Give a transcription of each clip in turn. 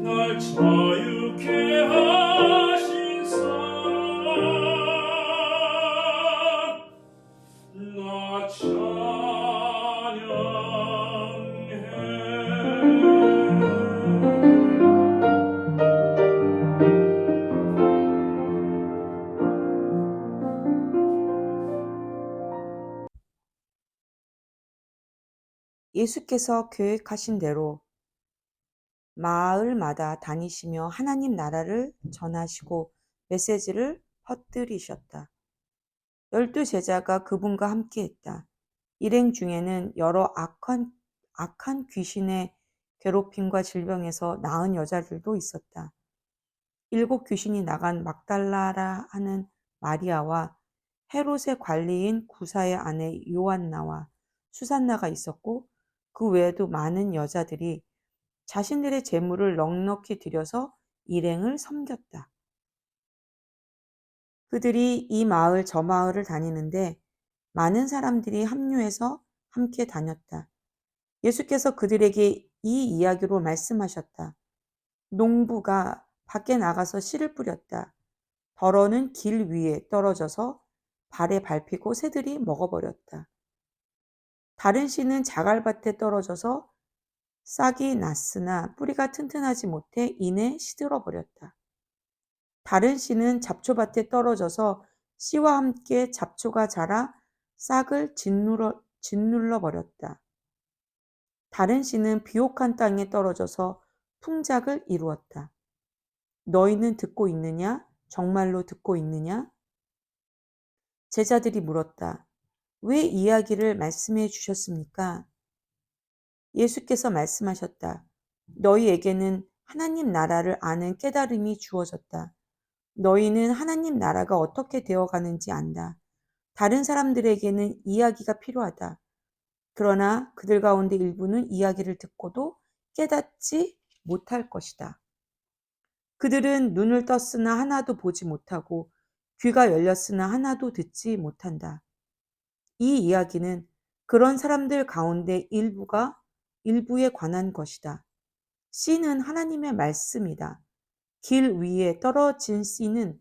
날 자유케 하신 사랑 나 예수께서 계획하신 대로 마을마다 다니시며 하나님 나라를 전하시고 메시지를 퍼뜨리셨다. 12제자가 그분과 함께했다. 일행 중에는 여러 악한 귀신의 괴롭힘과 질병에서 나은 여자들도 있었다. 7 귀신이 나간 막달라라 하는 마리아와 헤롯의 관리인 구사의 아내 요한나와 수산나가 있었고, 그 외에도 많은 여자들이 자신들의 재물을 넉넉히 들여서 일행을 섬겼다. 그들이 이 마을 저 마을을 다니는데 많은 사람들이 합류해서 함께 다녔다. 예수께서 그들에게 이 이야기로 말씀하셨다. 농부가 밖에 나가서 씨를 뿌렸다. 덜어는 길 위에 떨어져서 발에 밟히고 새들이 먹어버렸다. 다른 씨는 자갈밭에 떨어져서 싹이 났으나 뿌리가 튼튼하지 못해 이내 시들어 버렸다. 다른 씨는 잡초밭에 떨어져서 씨와 함께 잡초가 자라 싹을 짓눌러 버렸다. 다른 씨는 비옥한 땅에 떨어져서 풍작을 이루었다. 너희는 듣고 있느냐? 정말로 듣고 있느냐? 제자들이 물었다. 왜 이야기를 말씀해 주셨습니까? 예수께서 말씀하셨다. 너희에게는 하나님 나라를 아는 깨달음이 주어졌다. 너희는 하나님 나라가 어떻게 되어가는지 안다. 다른 사람들에게는 이야기가 필요하다. 그러나 그들 가운데 일부는 이야기를 듣고도 깨닫지 못할 것이다. 그들은 눈을 떴으나 하나도 보지 못하고 귀가 열렸으나 하나도 듣지 못한다. 이 이야기는 그런 사람들 가운데 일부에 관한 것이다. 씨는 하나님의 말씀이다. 길 위에 떨어진 씨는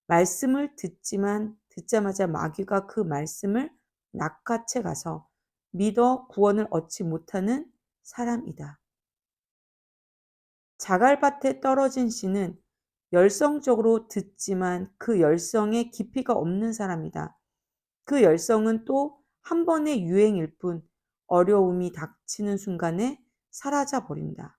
말씀을 듣자마자 마귀가 그 말씀을 낚아채 가서 믿어 구원을 얻지 못하는 사람이다. 자갈밭에 떨어진 씨는 열성적으로 듣지만 그 열성에 깊이가 없는 사람이다. 그 열성은 또 한 번의 유행일 뿐 어려움이 닥치는 순간에 사라져 버린다.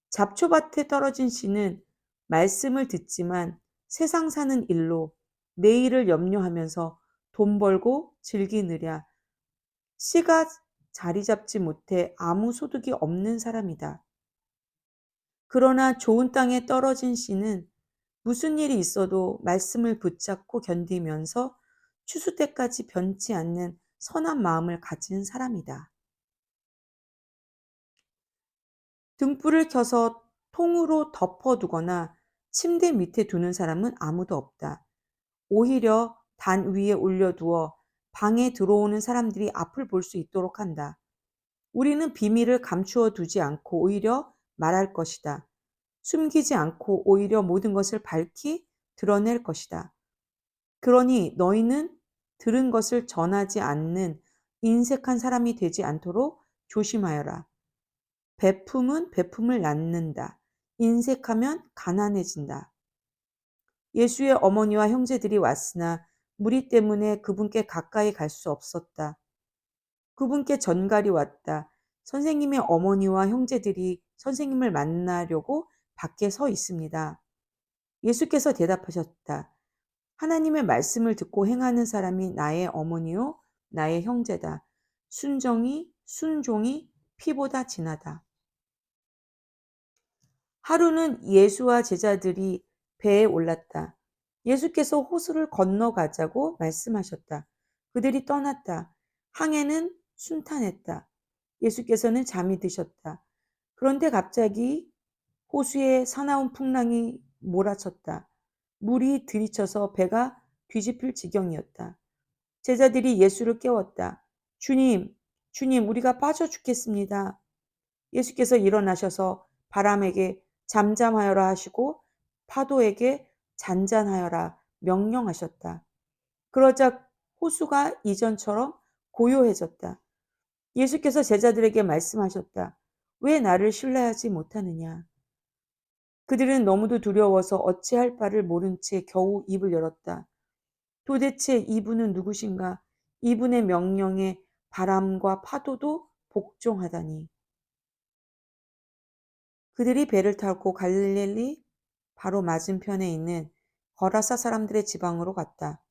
잡초밭에 떨어진 씨는 말씀을 듣지만 세상 사는 일로 내일을 염려하면서 돈 벌고 즐기느랴 씨가 자리 잡지 못해 아무 소득이 없는 사람이다. 그러나 좋은 땅에 떨어진 씨는 무슨 일이 있어도 말씀을 붙잡고 견디면서 추수 때까지 변치 않는 선한 마음을 가진 사람이다. 등불을 켜서 통으로 덮어두거나 침대 밑에 두는 사람은 아무도 없다. 오히려 단 위에 올려두어 방에 들어오는 사람들이 앞을 볼 수 있도록 한다. 우리는 비밀을 감추어 두지 않고 오히려 말할 것이다. 숨기지 않고 오히려 모든 것을 밝히 드러낼 것이다. 그러니 너희는 들은 것을 전하지 않는 인색한 사람이 되지 않도록 조심하여라. 베품은 베품을 낳는다. 인색하면 가난해진다. 예수의 어머니와 형제들이 왔으나 무리 때문에 그분께 가까이 갈 수 없었다. 그분께 전갈이 왔다. 선생님의 어머니와 형제들이 선생님을 만나려고 밖에 서 있습니다. 예수께서 대답하셨다. 하나님의 말씀을 듣고 행하는 사람이 나의 어머니요, 나의 형제다. 순종이 피보다 진하다. 하루는 예수와 제자들이 배에 올랐다. 예수께서 호수를 건너가자고 말씀하셨다. 그들이 떠났다. 항해는 순탄했다. 예수께서는 잠이 드셨다. 그런데 갑자기 호수에 사나운 풍랑이 몰아쳤다. 물이 들이쳐서 배가 뒤집힐 지경이었다. 제자들이 예수를 깨웠다. 주님, 우리가 빠져 죽겠습니다. 예수께서 일어나셔서 바람에게 잠잠하여라 하시고 파도에게 잔잔하여라 명령하셨다. 그러자 호수가 이전처럼 고요해졌다. 예수께서 제자들에게 말씀하셨다. 왜 나를 신뢰하지 못하느냐? 그들은 너무도 두려워서 어찌할 바를 모른 채 겨우 입을 열었다. 도대체 이분은 누구신가? 이분의 명령에 바람과 파도도 복종하다니. 그들이 배를 타고 갈릴리 바로 맞은편에 있는 거라사 사람들의 지방으로 갔다.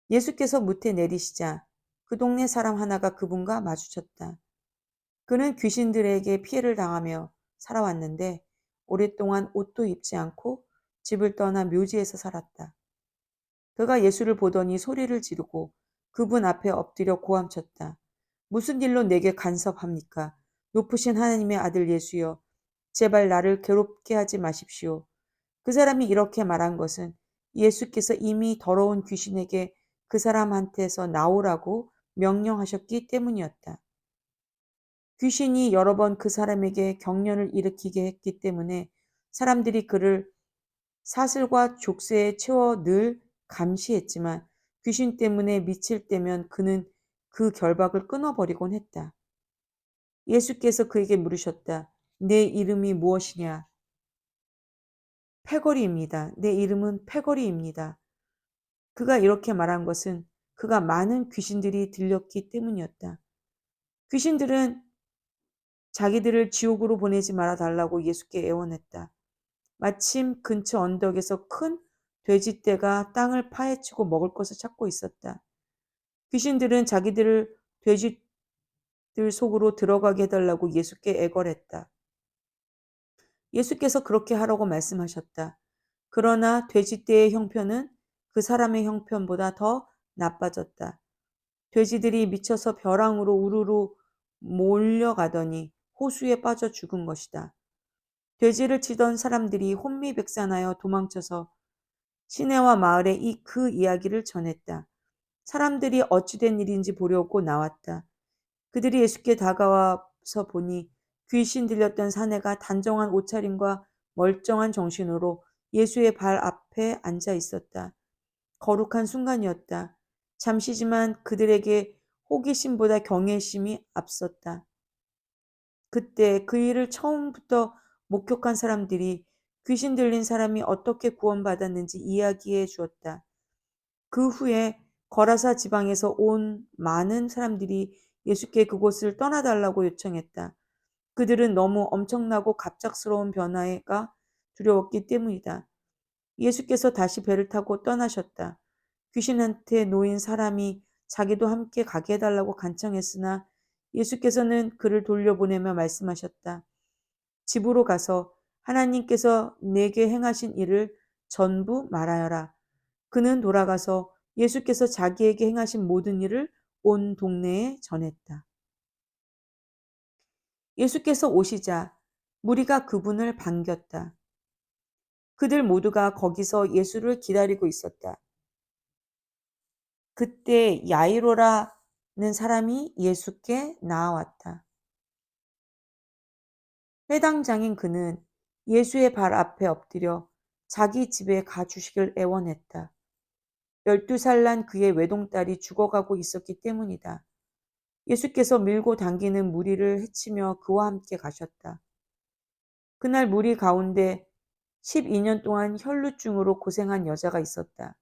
예수께서 무태 내리시자 그 동네 사람 하나가 그분과 마주쳤다. 그는 귀신들에게 피해를 당하며 살아왔는데 오랫동안 옷도 입지 않고 집을 떠나 묘지에서 살았다. 그가 예수를 보더니 소리를 지르고 그분 앞에 엎드려 고함쳤다. 무슨 일로 내게 간섭합니까? 높으신 하나님의 아들 예수여, 제발 나를 괴롭게 하지 마십시오. 그 사람이 이렇게 말한 것은 예수께서 이미 더러운 귀신에게 그 사람한테서 나오라고 명령하셨기 때문이었다. 귀신이 여러 번 그 사람에게 경련을 일으키게 했기 때문에 사람들이 그를 사슬과 족쇄에 채워 늘 감시했지만 귀신 때문에 미칠 때면 그는 그 결박을 끊어버리곤 했다. 예수께서 그에게 물으셨다. 내 이름이 무엇이냐? 패거리입니다. 내 이름은 패거리입니다. 그가 이렇게 말한 것은 그가 많은 귀신들이 들렸기 때문이었다. 귀신들은 자기들을 지옥으로 보내지 말아 달라고 예수께 애원했다. 마침 근처 언덕에서 큰 돼지떼가 땅을 파헤치고 먹을 것을 찾고 있었다. 귀신들은 자기들을 돼지들 속으로 들어가게 해달라고 예수께 애걸했다. 예수께서 그렇게 하라고 말씀하셨다. 그러나 돼지떼의 형편은 그 사람의 형편보다 더 나빠졌다. 돼지들이 미쳐서 벼랑으로 우르르 몰려가더니 호수에 빠져 죽은 것이다. 돼지를 치던 사람들이 혼미백산하여 도망쳐서 시내와 마을에 그 이야기를 전했다. 사람들이 어찌된 일인지 보려고 나왔다. 그들이 예수께 다가와서 보니 귀신 들렸던 사내가 단정한 옷차림과 멀쩡한 정신으로 예수의 발 앞에 앉아 있었다. 거룩한 순간이었다. 잠시지만 그들에게 호기심보다 경외심이 앞섰다. 그때 그 일을 처음부터 목격한 사람들이 귀신 들린 사람이 어떻게 구원받았는지 이야기해 주었다. 그 후에 거라사 지방에서 온 많은 사람들이 예수께 그곳을 떠나달라고 요청했다. 그들은 너무 엄청나고 갑작스러운 변화가 두려웠기 때문이다. 예수께서 다시 배를 타고 떠나셨다. 귀신한테 놓인 사람이 자기도 함께 가게 해달라고 간청했으나 예수께서는 그를 돌려보내며 말씀하셨다. 집으로 가서 하나님께서 내게 행하신 일을 전부 말하여라. 그는 돌아가서 예수께서 자기에게 행하신 모든 일을 온 동네에 전했다. 예수께서 오시자 무리가 그분을 반겼다. 그들 모두가 거기서 예수를 기다리고 있었다. 그때 야이로라는 사람이 예수께 나아왔다. 회당장인 그는 예수의 발 앞에 엎드려 자기 집에 가주시길 애원했다. 12살 난 그의 외동딸이 죽어가고 있었기 때문이다. 예수께서 밀고 당기는 무리를 헤치며 그와 함께 가셨다. 그날 무리 가운데 12년 동안 혈루증으로 고생한 여자가 있었다.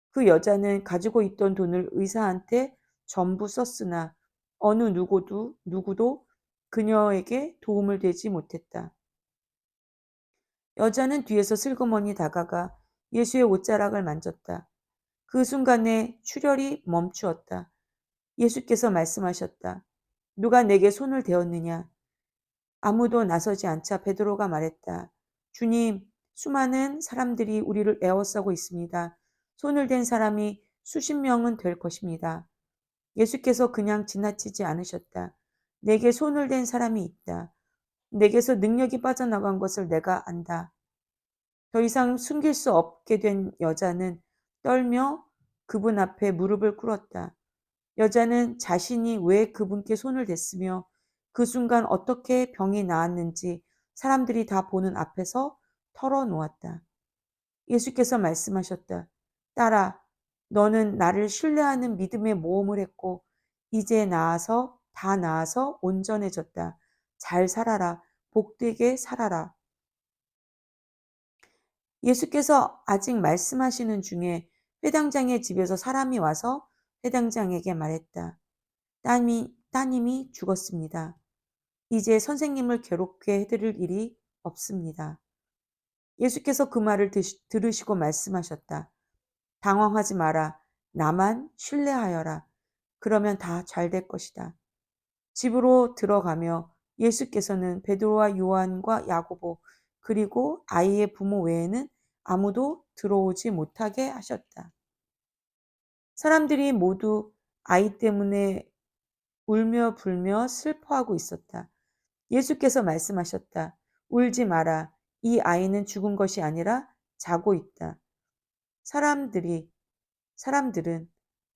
그 여자는 가지고 있던 돈을 의사한테 전부 썼으나 어느 누구도 그녀에게 도움을 되지 못했다. 여자는 뒤에서 슬그머니 다가가 예수의 옷자락을 만졌다. 그 순간에 출혈이 멈추었다. 예수께서 말씀하셨다. 누가 내게 손을 대었느냐? 아무도 나서지 않자 베드로가 말했다. 주님, 수많은 사람들이 우리를 에워싸고 있습니다. 손을 댄 사람이 수십 명은 될 것입니다. 예수께서 그냥 지나치지 않으셨다. 내게 손을 댄 사람이 있다. 내게서 능력이 빠져나간 것을 내가 안다. 더 이상 숨길 수 없게 된 여자는 떨며 그분 앞에 무릎을 꿇었다. 여자는 자신이 왜 그분께 손을 댔으며 그 순간 어떻게 병이 나았는지 사람들이 다 보는 앞에서 털어놓았다. 예수께서 말씀하셨다. 딸아, 너는 나를 신뢰하는 믿음의 모험을 했고 이제 다 나아서 온전해졌다. 잘 살아라. 복되게 살아라. 예수께서 아직 말씀하시는 중에 회당장의 집에서 사람이 와서 회당장에게 말했다. 따님이 죽었습니다. 이제 선생님을 괴롭게 해드릴 일이 없습니다. 예수께서 그 말을 들으시고 말씀하셨다. 당황하지 마라. 나만 신뢰하여라. 그러면 다 잘 될 것이다. 집으로 들어가며 예수께서는 베드로와 요한과 야고보 그리고 아이의 부모 외에는 아무도 들어오지 못하게 하셨다. 사람들이 모두 아이 때문에 울며 불며 슬퍼하고 있었다. 예수께서 말씀하셨다. 울지 마라. 이 아이는 죽은 것이 아니라 자고 있다. 사람들은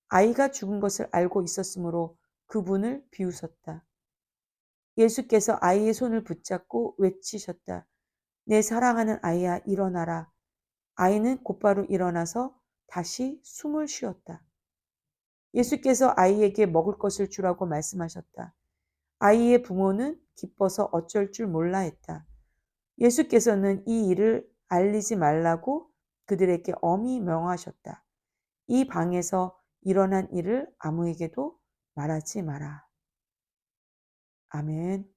아이가 죽은 것을 알고 있었으므로 그분을 비웃었다. 예수께서 아이의 손을 붙잡고 외치셨다. 내 사랑하는 아이야, 일어나라. 아이는 곧바로 일어나서 다시 숨을 쉬었다. 예수께서 아이에게 먹을 것을 주라고 말씀하셨다. 아이의 부모는 기뻐서 어쩔 줄 몰라 했다. 예수께서는 이 일을 알리지 말라고 그들에게 엄히 명하셨다. 이 방에서 일어난 일을 아무에게도 말하지 마라. 아멘.